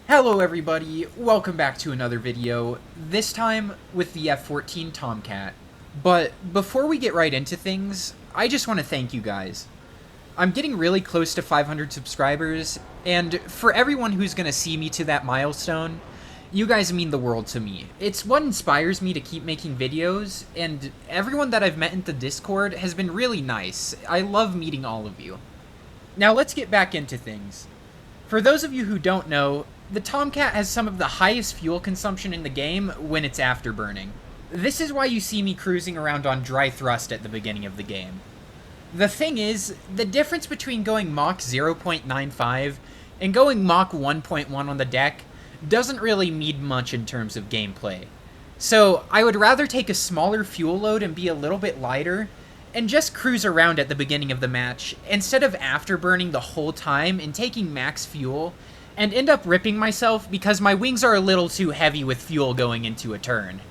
Hello everybody, welcome back to another video, this time with the F-14 Tomcat. But before we get right into things, I just want to thank you guys. I'm getting really close to 500 subscribers, and for everyone who's going to see me to that milestone, you guys mean the world to me. It's what inspires me to keep making videos, and everyone that I've met in the Discord has been really nice. I love meeting all of you. Now let's get back into things. For those of you who don't know, the Tomcat has some of the highest fuel consumption in the game when it's afterburning. This is why you see me cruising around on dry thrust at the beginning of the game. The thing is, the difference between going Mach 0.95 and going Mach 1.1 on the deck doesn't really mean much in terms of gameplay. So I would rather take a smaller fuel load and be a little bit lighter, and just cruise around at the beginning of the match, instead of afterburning the whole time and taking max fuel, and end up ripping myself because my wings are a little too heavy with fuel going into a turn.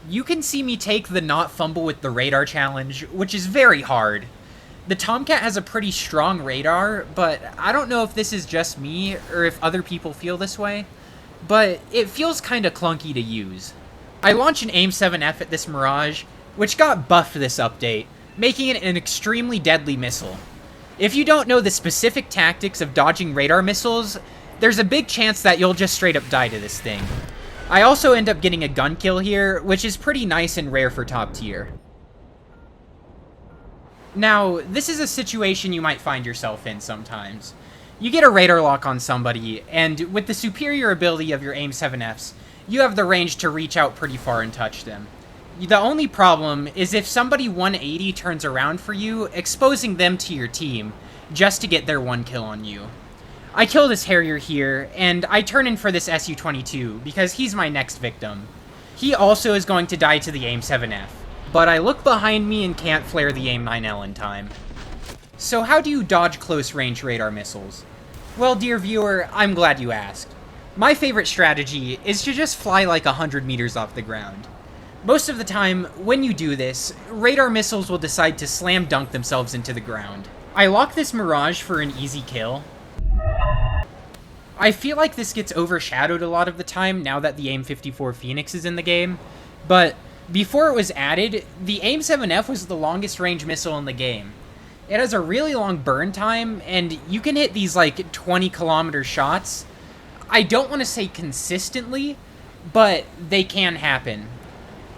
You can see me take the not fumble with the radar challenge, which is very hard. The Tomcat has a pretty strong radar, but I don't know if this is just me or if other people feel this way, but it feels kinda clunky to use. I launched an AIM-7F at this Mirage, which got buffed this update, making it an extremely deadly missile. If you don't know the specific tactics of dodging radar missiles, there's a big chance that you'll just straight up die to this thing. I also end up getting a gun kill here, which is pretty nice and rare for top tier. Now, this is a situation you might find yourself in sometimes. You get a radar lock on somebody, and with the superior ability of your AIM-7Fs, you have the range to reach out pretty far and touch them. The only problem is if somebody 180 turns around for you, exposing them to your team, just to get their one kill on you. I kill this Harrier here, and I turn in for this Su-22, because he's my next victim. He also is going to die to the AIM-7F, but I look behind me and can't flare the AIM-9L in time. So how do you dodge close-range radar missiles? Well, dear viewer, I'm glad you asked. My favorite strategy is to just fly like 100 meters off the ground. Most of the time, when you do this, radar missiles will decide to slam dunk themselves into the ground. I lock this Mirage for an easy kill. I feel like this gets overshadowed a lot of the time now that the AIM-54 Phoenix is in the game, but before it was added, the AIM-7F was the longest range missile in the game. It has a really long burn time, and you can hit these like 20-kilometer shots. I don't want to say consistently, but they can happen.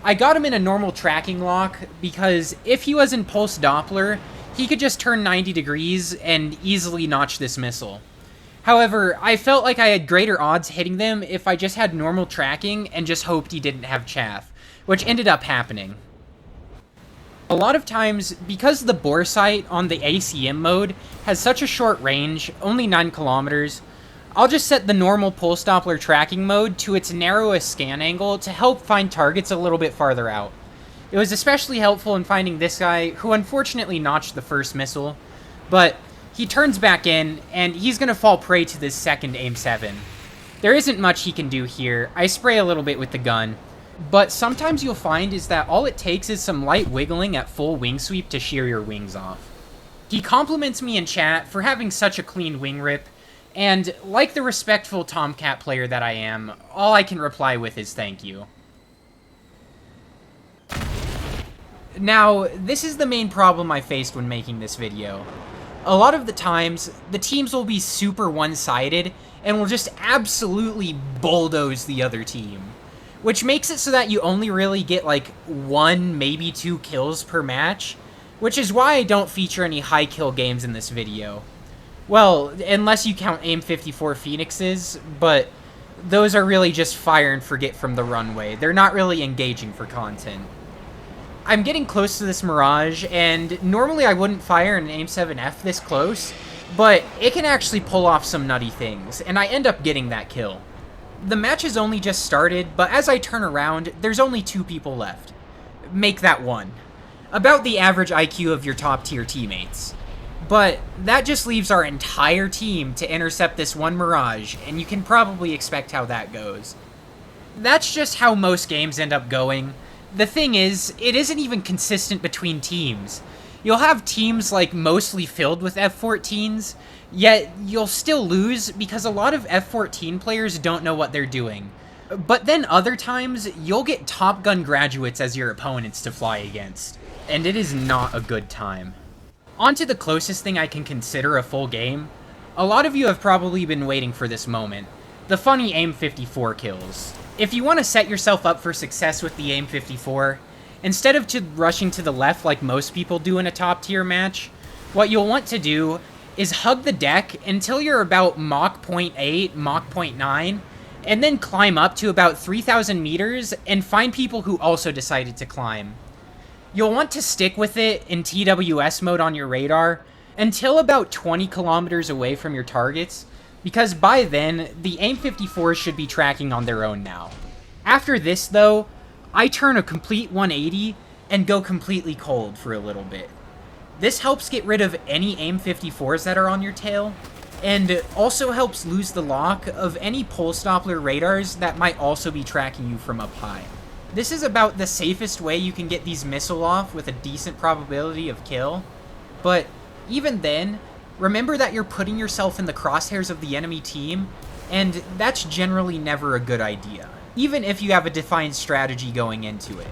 I got him in a normal tracking lock because if he was in pulse Doppler, he could just turn 90 degrees and easily notch this missile. However, I felt like I had greater odds hitting them if I just had normal tracking and just hoped he didn't have chaff, which ended up happening. A lot of times, because the bore sight on the ACM mode has such a short range, only 9 kilometers, I'll just set the normal pulse Doppler tracking mode to its narrowest scan angle to help find targets a little bit farther out. It was especially helpful in finding this guy, who unfortunately notched the first missile, but he turns back in, and he's gonna fall prey to this second AIM-7. There isn't much he can do here. I spray a little bit with the gun, but sometimes you'll find is that all it takes is some light wiggling at full wing sweep to shear your wings off. He compliments me in chat for having such a clean wing rip, and like the respectful Tomcat player that I am, all I can reply with is thank you. Now, this is the main problem I faced when making this video. A lot of the times, the teams will be super one-sided and will just absolutely bulldoze the other team, which makes it so that you only really get like 1, maybe 2 kills per match, which is why I don't feature any high kill games in this video. Well, unless you count AIM-54 Phoenixes, but those are really just fire and forget from the runway. They're not really engaging for content. I'm getting close to this Mirage, and normally I wouldn't fire an AIM-7F this close, but it can actually pull off some nutty things, and I end up getting that kill. The match has only just started, but as I turn around, there's only 2 people left. Make that 1. About the average IQ of your top tier teammates. But that just leaves our entire team to intercept this one Mirage, and you can probably expect how that goes. That's just how most games end up going. The thing is, it isn't even consistent between teams. You'll have teams like mostly filled with F-14s, Yet, you'll still lose because a lot of F-14 players don't know what they're doing. But then other times, you'll get Top Gun graduates as your opponents to fly against. And it is not a good time. On to the closest thing I can consider a full game. A lot of you have probably been waiting for this moment. The funny AIM-54 kills. If you want to set yourself up for success with the AIM-54, instead of rushing to the left like most people do in a top tier match, what you'll want to do is hug the deck until you're about Mach 0.8, Mach 0.9, and then climb up to about 3,000 meters and find people who also decided to climb. You'll want to stick with it in TWS mode on your radar until about 20 kilometers away from your targets, because by then, the AIM-54s should be tracking on their own now. After this, though, I turn a complete 180 and go completely cold for a little bit. This helps get rid of any AIM-54s that are on your tail, and also helps lose the lock of any pulse Doppler radars that might also be tracking you from up high. This is about the safest way you can get these missiles off with a decent probability of kill, but even then, remember that you're putting yourself in the crosshairs of the enemy team, and that's generally never a good idea, even if you have a defined strategy going into it.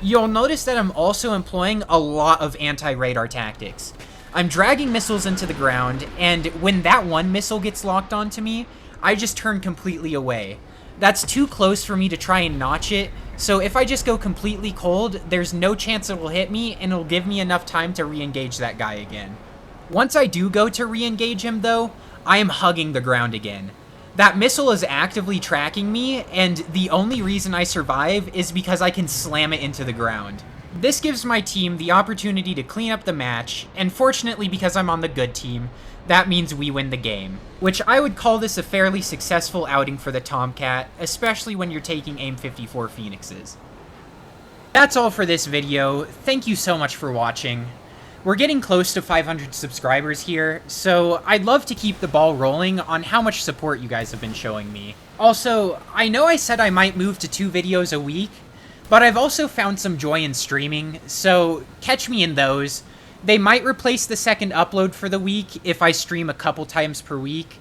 You'll notice that I'm also employing a lot of anti-radar tactics. I'm dragging missiles into the ground, and when that one missile gets locked onto me, I just turn completely away. That's too close for me to try and notch it, so if I just go completely cold, there's no chance it will hit me, and it'll give me enough time to re-engage that guy again. Once I do go to re-engage him, though, I am hugging the ground again. That missile is actively tracking me, and the only reason I survive is because I can slam it into the ground. This gives my team the opportunity to clean up the match, and fortunately because I'm on the good team, that means we win the game. Which I would call this a fairly successful outing for the Tomcat, especially when you're taking AIM-54 Phoenixes. That's all for this video. Thank you so much for watching. We're getting close to 500 subscribers here, so I'd love to keep the ball rolling on how much support you guys have been showing me. Also, I know I said I might move to 2 videos a week, but I've also found some joy in streaming, so catch me in those. They might replace the second upload for the week if I stream a couple times per week.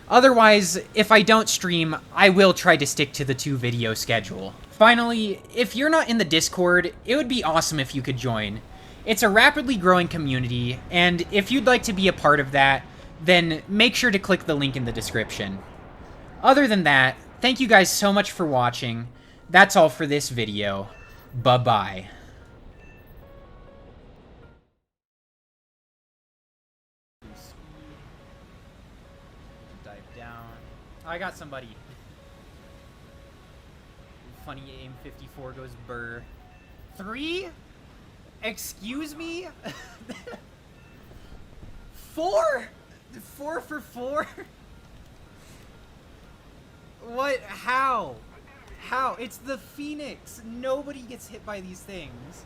Otherwise, if I don't stream, I will try to stick to the 2 video schedule. Finally, if you're not in the Discord, it would be awesome if you could join. It's a rapidly growing community, and if you'd like to be a part of that, then make sure to click the link in the description. Other than that, thank you guys so much for watching. That's all for this video. Bye-bye. Dive down. Oh, I got somebody. Funny AIM-54 goes burr. 3? Excuse me? 4? 4 for 4? What? How? How? It's the Phoenix. Nobody gets hit by these things.